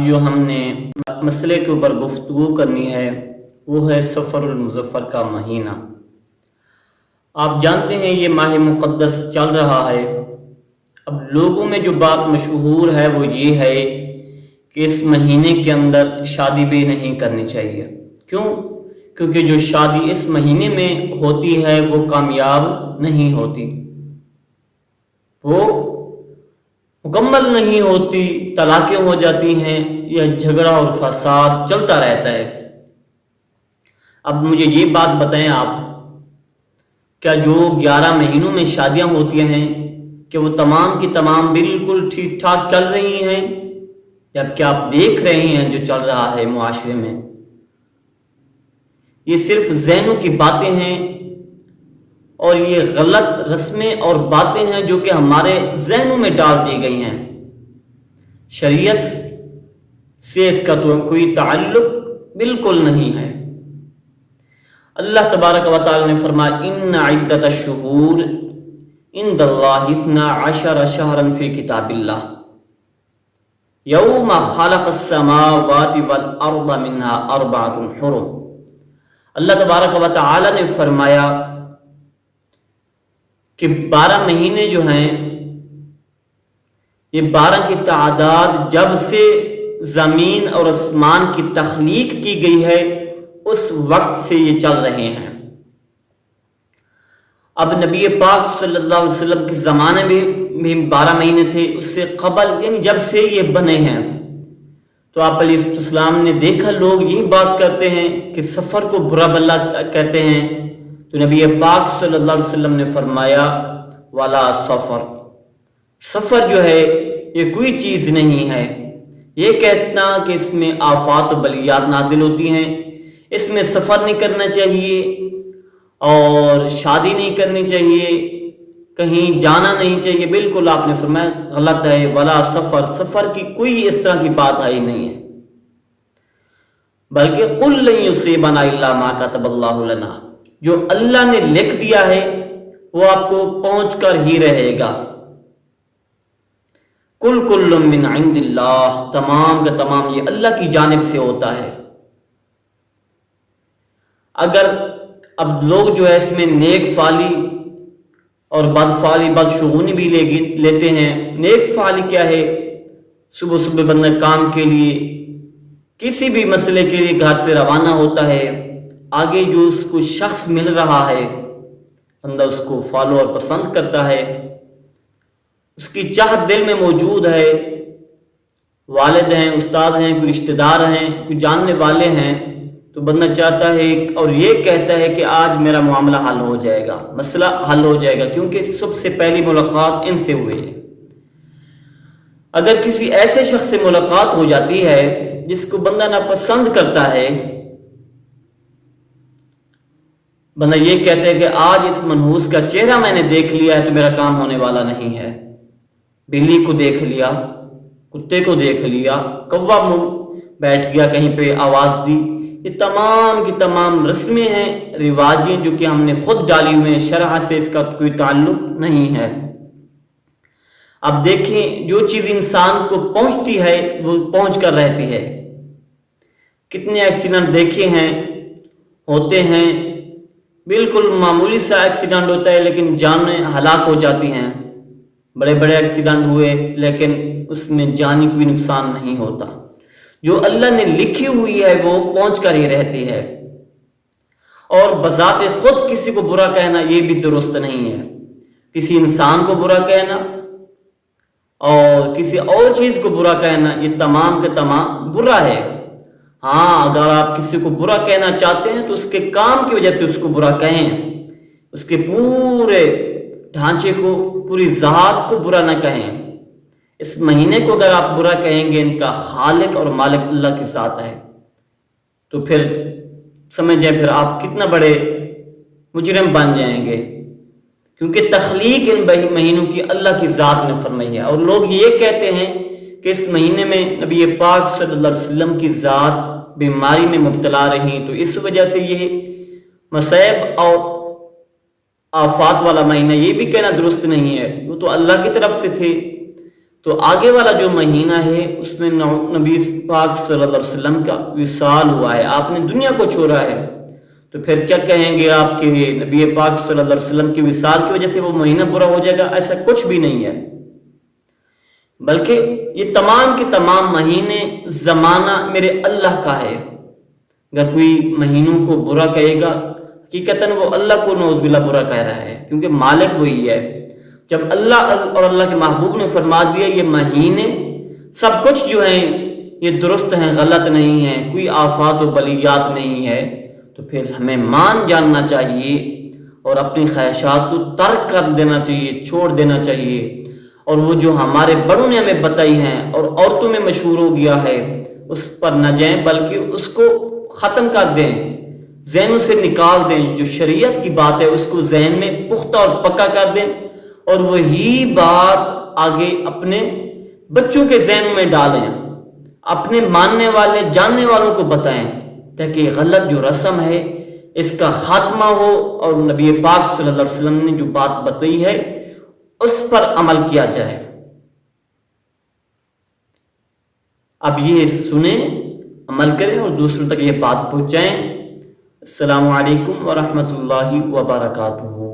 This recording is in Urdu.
جو ہم نے مسئلے کے اوپر گفتگو کرنی ہے وہ ہے سفر المظفر کا مہینہ۔ آپ جانتے ہیں یہ ماہ مقدس چل رہا ہے۔ اب لوگوں میں جو بات مشہور ہے وہ یہ ہے کہ اس مہینے کے اندر شادی بھی نہیں کرنی چاہیے۔ کیوں؟ کیونکہ جو شادی اس مہینے میں ہوتی ہے وہ کامیاب نہیں ہوتی، وہ مکمل نہیں ہوتی، طلاقیں ہو جاتی ہیں یا جھگڑا اور فساد چلتا رہتا ہے۔ اب مجھے یہ بات بتائیں آپ، کیا جو 11 مہینوں میں شادیاں ہوتی ہیں کہ وہ تمام کی تمام بالکل ٹھیک ٹھاک چل رہی ہیں؟ جبکہ آپ دیکھ رہے ہیں جو چل رہا ہے معاشرے میں، یہ صرف ذہنوں کی باتیں ہیں اور یہ غلط رسمیں اور باتیں ہیں جو کہ ہمارے ذہنوں میں ڈال دی گئی ہیں۔ شریعت سے اس کا تو کوئی تعلق بالکل نہیں ہے۔ اللہ تبارک و تعالی نے فرمایا ان عدت الشہور عند اللہ 12 شہرا فی کتاب اللہ یوم خلق السماوات والارض منها 4 حرم۔ اللہ تبارک و تعالی نے فرمایا کہ 12 مہینے جو ہیں، یہ 12 کی تعداد جب سے زمین اور آسمان کی تخلیق کی گئی ہے اس وقت سے یہ چل رہے ہیں۔ اب نبی پاک صلی اللہ علیہ وسلم کے زمانے میں بھی 12 مہینے تھے، اس سے قبل یعنی جب سے یہ بنے ہیں تو آپ علیہ السلام نے دیکھا لوگ یہی بات کرتے ہیں کہ سفر کو برا بلا کہتے ہیں، تو نبی پاک صلی اللہ علیہ وسلم نے فرمایا والا سفر جو ہے یہ کوئی چیز نہیں ہے۔ یہ کہنا کہ اس میں آفات و بلیات نازل ہوتی ہیں، اس میں سفر نہیں کرنا چاہیے اور شادی نہیں کرنی چاہیے، کہیں جانا نہیں چاہیے، بالکل آپ نے فرمایا غلط ہے۔ ولا سفر کی کوئی اس طرح کی بات ہی نہیں ہے، بلکہ قل لن یصیبنا الا ما کتب اللہ لنا، جو اللہ نے لکھ دیا ہے وہ آپ کو پہنچ کر ہی رہے گا۔ کل من عند اللہ، تمام کا تمام یہ اللہ کی جانب سے ہوتا ہے۔ اگر اب لوگ جو ہے اس میں نیک فعلی اور بد فعلی بدشگونی بھی لیتے ہیں۔ نیک فعلی کیا ہے؟ صبح صبح بندہ کام کے لیے کسی بھی مسئلے کے لیے گھر سے روانہ ہوتا ہے، آگے جو اس کو شخص مل رہا ہے بندہ اس کو فالو اور پسند کرتا ہے، اس کی چاہت دل میں موجود ہے، والد ہیں، استاد ہیں، کوئی رشتہ دار ہیں، کوئی جاننے والے ہیں، تو بندہ چاہتا ہے اور یہ کہتا ہے کہ آج میرا معاملہ حل ہو جائے گا، مسئلہ حل ہو جائے گا، کیونکہ سب سے پہلی ملاقات ان سے ہوئی ہے۔ اگر کسی ایسے شخص سے ملاقات ہو جاتی ہے جس کو بندہ ناپسند کرتا ہے، بندہ یہ کہتا ہے کہ آج اس منحوس کا چہرہ میں نے دیکھ لیا ہے تو میرا کام ہونے والا نہیں ہے، بلی کو دیکھ لیا، کتے کو دیکھ لیا، کوا بیٹھ گیا کہیں پہ آواز دی، یہ تمام کی تمام رسمیں ہیں، رواجیں جو کہ ہم نے خود ڈالی ہوئے ہیں، شرع سے اس کا کوئی تعلق نہیں ہے۔ اب دیکھیں جو چیز انسان کو پہنچتی ہے وہ پہنچ کر رہتی ہے۔ کتنے ایکسیڈنٹ دیکھے ہیں، ہوتے ہیں، بالکل معمولی سا ایکسیڈنٹ ہوتا ہے لیکن جانیں ہلاک ہو جاتی ہیں، بڑے بڑے ایکسیڈنٹ ہوئے لیکن اس میں جانی کوئی نقصان نہیں ہوتا۔ جو اللہ نے لکھی ہوئی ہے وہ پہنچ کر ہی رہتی ہے، اور بذات خود کسی کو برا کہنا یہ بھی درست نہیں ہے۔ کسی انسان کو برا کہنا اور کسی اور چیز کو برا کہنا یہ تمام کے تمام برا ہے۔ ہاں اگر آپ کسی کو برا کہنا چاہتے ہیں تو اس کے کام کی وجہ سے اس کو برا کہیں، اس کے پورے ڈھانچے کو، پوری ذات کو برا نہ کہیں۔ اس مہینے کو اگر آپ برا کہیں گے، ان کا خالق اور مالک اللہ کے ساتھ ہے، تو پھر سمجھ جائیں پھر آپ کتنا بڑے مجرم بن جائیں گے، کیونکہ تخلیق ان مہینوں کی اللہ کی ذات نے فرمائی ہے۔ اور لوگ یہ کہتے ہیں کہ اس مہینے میں نبی پاک صلی اللہ علیہ وسلم کی ذات بیماری میں مبتلا رہی، تو اس وجہ سے یہ مصائب اور آفات والا مہینہ، یہ بھی کہنا درست نہیں ہے، وہ تو اللہ کی طرف سے تھے۔ تو آگے والا جو مہینہ ہے اس میں نبی پاک صلی اللہ علیہ وسلم کا وصال ہوا ہے، آپ نے دنیا کو چھوڑا ہے، تو پھر کیا کہیں گے آپ کے نبی پاک صلی اللہ علیہ وسلم کے وصال کی وجہ سے وہ مہینہ برا ہو جائے گا؟ ایسا کچھ بھی نہیں ہے، بلکہ یہ تمام کے تمام مہینے زمانہ میرے اللہ کا ہے۔ اگر کوئی مہینوں کو برا کہے گا، حقیقتاً وہ اللہ کو نعوذ باللہ برا کہہ رہا ہے، کیونکہ مالک وہی ہے۔ جب اللہ اور اللہ کے محبوب نے فرما دیا یہ مہینے سب کچھ جو ہیں یہ درست ہیں، غلط نہیں ہیں، کوئی آفات و بلیات نہیں ہے، تو پھر ہمیں مان جاننا چاہیے اور اپنی خواہشات کو ترک کر دینا چاہیے، چھوڑ دینا چاہیے، اور وہ جو ہمارے بڑوں نے ہمیں بتائی ہیں اور عورتوں میں مشہور ہو گیا ہے اس پر نہ جائیں، بلکہ اس کو ختم کر دیں، ذہنوں سے نکال دیں۔ جو شریعت کی بات ہے اس کو ذہن میں پختہ اور پکا کر دیں، اور وہی بات آگے اپنے بچوں کے ذہن میں ڈالیں، اپنے ماننے والے جاننے والوں کو بتائیں، تاکہ غلط جو رسم ہے اس کا خاتمہ ہو اور نبی پاک صلی اللہ علیہ وسلم نے جو بات بتائی ہے اس پر عمل کیا جائے۔ اب یہ سنیں، عمل کریں اور دوسروں تک یہ بات پہنچائیں۔ السلام علیکم ورحمۃ اللہ وبرکاتہ۔